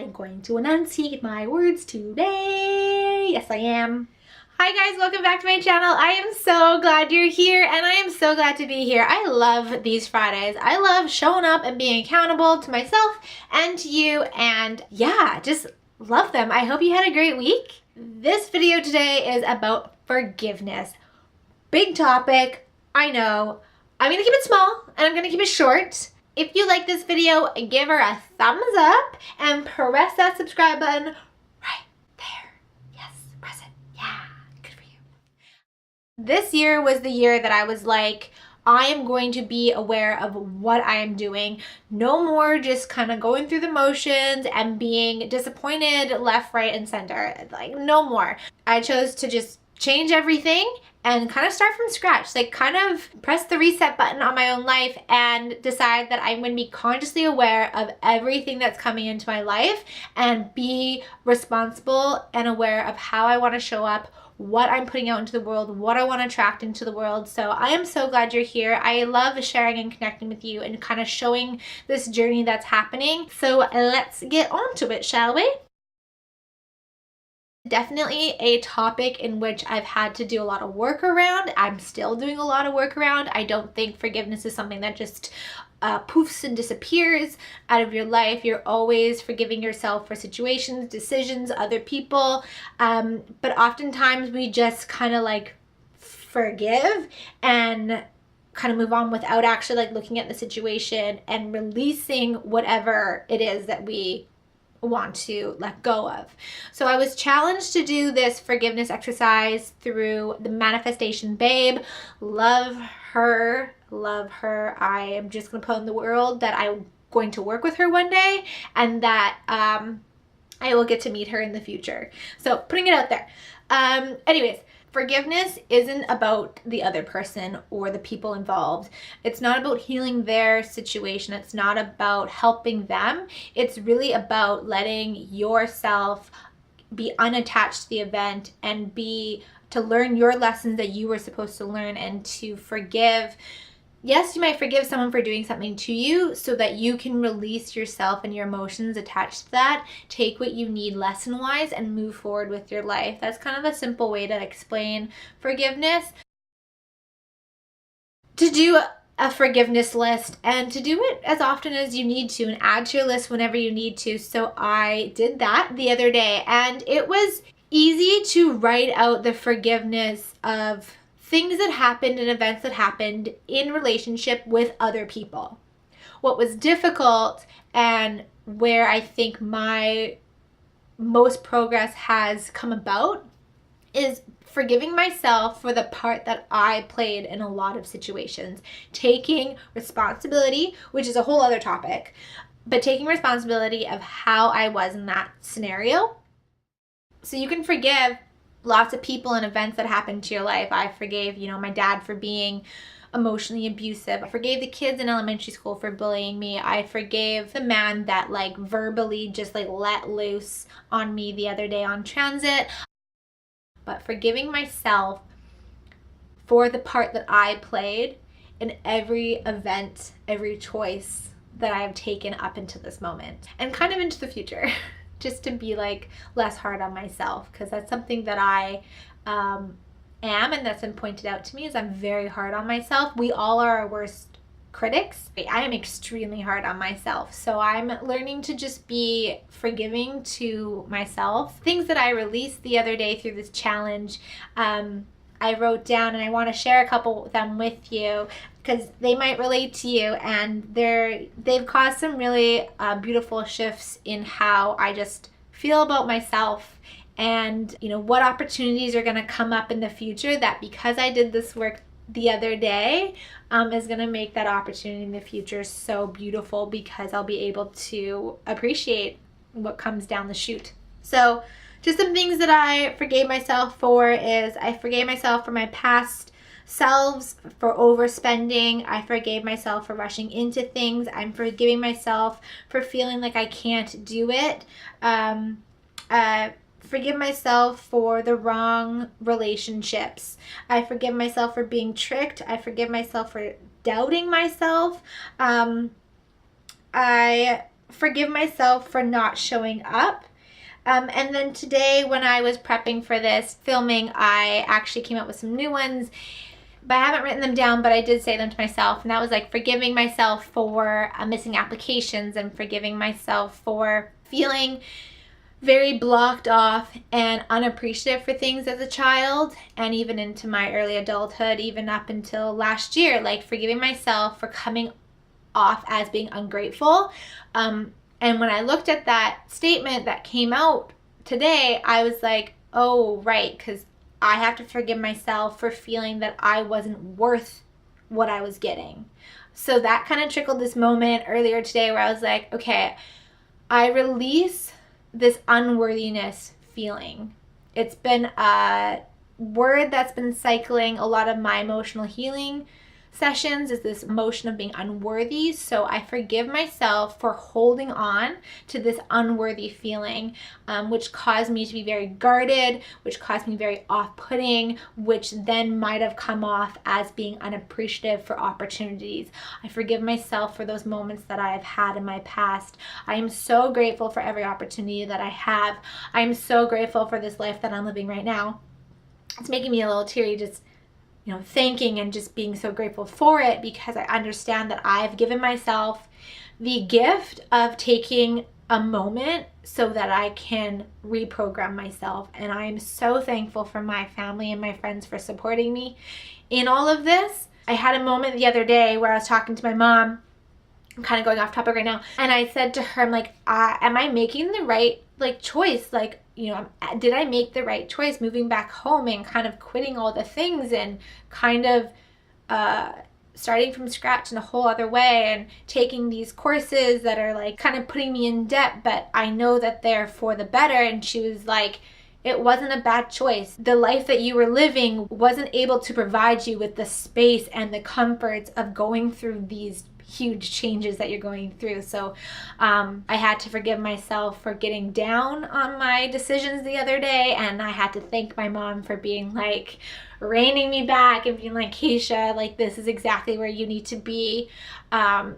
I'm going to enunciate my words today. Yes, I am. Hi guys, welcome back to my channel. I am so glad you're here and I am so glad to be here. I love these Fridays. I love showing up and being accountable to myself and to you, and yeah, just love them. I hope you had a great week. This video today is about forgiveness. Big topic, I know. I'm gonna keep it small and I'm gonna keep it short. If you like this video, give her a thumbs up and press that subscribe button right there. Yes, press it. Yeah, good for you. This year was the year that I was like, I am going to be aware of what I am doing. No more just kind of going through the motions and being disappointed left, right, and center. Like, no more. I chose to just change everything and kind of start from scratch, like kind of press the reset button on my own life and decide that I'm going to be consciously aware of everything that's coming into my life and be responsible and aware of how I want to show up, what I'm putting out into the world, what I want to attract into the world. So I am so glad you're here. I love sharing and connecting with you and kind of showing this journey that's happening. So let's get on to it, shall we? Definitely a topic in which I've had to do a lot of work around. I'm still doing a lot of work around. I don't think forgiveness is something that just poofs and disappears out of your life. You're always forgiving yourself for situations, decisions, other people. But oftentimes we just kind of like forgive and kind of move on without actually like looking at the situation and releasing whatever it is that we want to let go of. So I was challenged to do this forgiveness exercise through the Manifestation Babe. Love her, love her. I am just gonna put in the world that I'm going to work with her one day and that I will get to meet her in the future. So putting it out there. Anyways, forgiveness isn't about the other person or the people involved. It's not about healing their situation. It's not about helping them. It's really about letting yourself be unattached to the event and to learn your lessons that you were supposed to learn and to forgive. Yes, you might forgive someone for doing something to you so that you can release yourself and your emotions attached to that, take what you need lesson-wise, and move forward with your life. That's kind of a simple way to explain forgiveness. To do a forgiveness list and to do it as often as you need to and add to your list whenever you need to. So I did that the other day and it was easy to write out the forgiveness of things that happened and events that happened in relationship with other people. What was difficult and where I think my most progress has come about is forgiving myself for the part that I played in a lot of situations. Taking responsibility, which is a whole other topic, but taking responsibility of how I was in that scenario. So you can forgive lots of people and events that happened to your life. I forgave, my dad for being emotionally abusive. I forgave the kids in elementary school for bullying me. I forgave the man that like verbally just like let loose on me the other day on transit. But forgiving myself for the part that I played in every event, every choice that I have taken up until this moment and kind of into the future. Just to be like less hard on myself, because that's something that I am, and that's been pointed out to me, is I'm very hard on myself. We all are our worst critics. I am extremely hard on myself, so I'm learning to just be forgiving to myself. Things that I released the other day through this challenge, I wrote down, and I want to share a couple of them with you because they might relate to you, and they've caused some really beautiful shifts in how I just feel about myself and what opportunities are going to come up in the future that because I did this work the other day is going to make that opportunity in the future so beautiful because I'll be able to appreciate what comes down the chute. So just some things that I forgave myself for is I forgave myself for my past selves for overspending. I forgave myself for rushing into things. I'm forgiving myself for feeling like I can't do it. Forgive myself for the wrong relationships. I forgive myself for being tricked. I forgive myself for doubting myself. I forgive myself for not showing up. And then today when I was prepping for this filming, I actually came up with some new ones, but I haven't written them down, but I did say them to myself. And that was like forgiving myself for missing applications, and forgiving myself for feeling very blocked off and unappreciative for things as a child, and even into my early adulthood, even up until last year, like forgiving myself for coming off as being ungrateful. And when I looked at that statement that came out today, I was like, oh, right, because I have to forgive myself for feeling that I wasn't worth what I was getting. So that kind of trickled this moment earlier today where I was like, okay, I release this unworthiness feeling. It's been a word that's been cycling a lot of my emotional healing sessions, is this emotion of being unworthy. So I forgive myself for holding on to this unworthy feeling, which caused me to be very guarded, which caused me very off-putting, which then might have come off as being unappreciative for opportunities. I forgive myself for those moments that I have had in my past. I am so grateful for every opportunity that I have. I am so grateful for this life that I'm living right now. It's making me a little teary just thanking and just being so grateful for it, because I understand that I've given myself the gift of taking a moment so that I can reprogram myself. And I am so thankful for my family and my friends for supporting me in all of this. I had a moment the other day where I was talking to my mom. I'm kind of going off topic right now. And I said to her, I'm like, am I making the right choice? Did I make the right choice moving back home and kind of quitting all the things and kind of starting from scratch in a whole other way, and taking these courses that are kind of putting me in debt, but I know that they're for the better. And she was like, it wasn't a bad choice. The life that you were living wasn't able to provide you with the space and the comforts of going through these huge changes that you're going through. So I had to forgive myself for getting down on my decisions the other day, and I had to thank my mom for being reining me back and being like, Keisha, this is exactly where you need to be.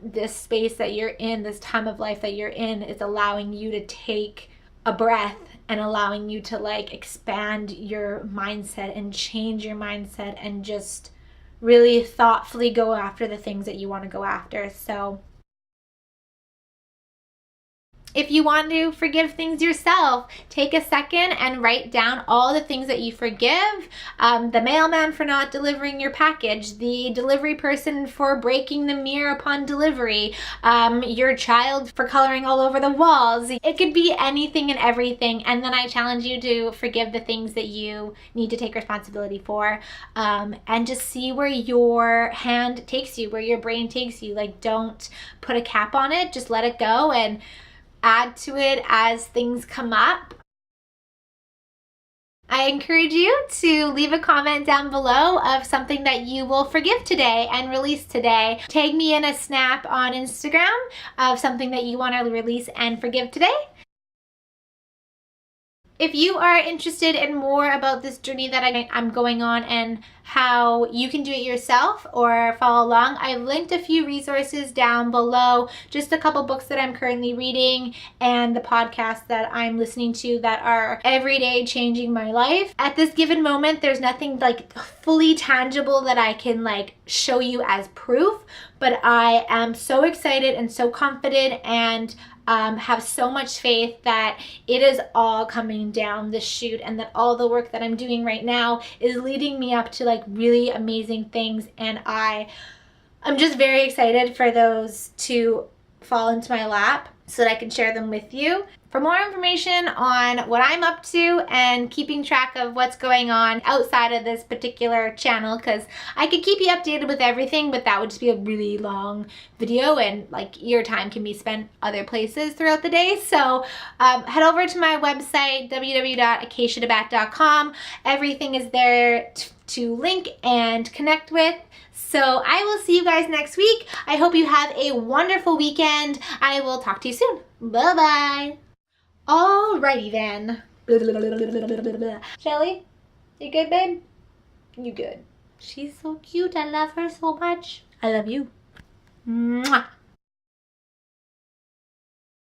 This space that you're in, this time of life that you're in, is allowing you to take a breath and allowing you to expand your mindset and change your mindset and just really thoughtfully go after the things that you want to go after. So if you want to forgive things yourself, take a second and write down all the things that you forgive. The mailman for not delivering your package, the delivery person for breaking the mirror upon delivery, your child for coloring all over the walls. It could be anything and everything. And then I challenge you to forgive the things that you need to take responsibility for, and just see where your hand takes you, where your brain takes you. Don't put a cap on it, just let it go and add to it as things come up. I encourage you to leave a comment down below of something that you will forgive today and release today. Tag me in a snap on Instagram of something that you want to release and forgive today. If you are interested in more about this journey that I'm going on and how you can do it yourself or follow along, I've linked a few resources down below, just a couple books that I'm currently reading and the podcasts that I'm listening to that are every day changing my life. At this given moment, there's nothing fully tangible that I can show you as proof, but I am so excited and so confident and have so much faith that it is all coming down the chute, and that all the work that I'm doing right now is leading me up to really amazing things. And I'm just very excited for those to fall into my lap so that I can share them with you. For more information on what I'm up to and keeping track of what's going on outside of this particular channel, because I could keep you updated with everything, but that would just be a really long video, and your time can be spent other places throughout the day. So head over to my website, www.akeishadabat.com. Everything is there to link and connect with. So I will see you guys next week. I hope you have a wonderful weekend. I will talk to you soon. Bye-bye. Alrighty then. Shelly, you good, babe? You good. She's so cute. I love her so much. I love you. Mwah.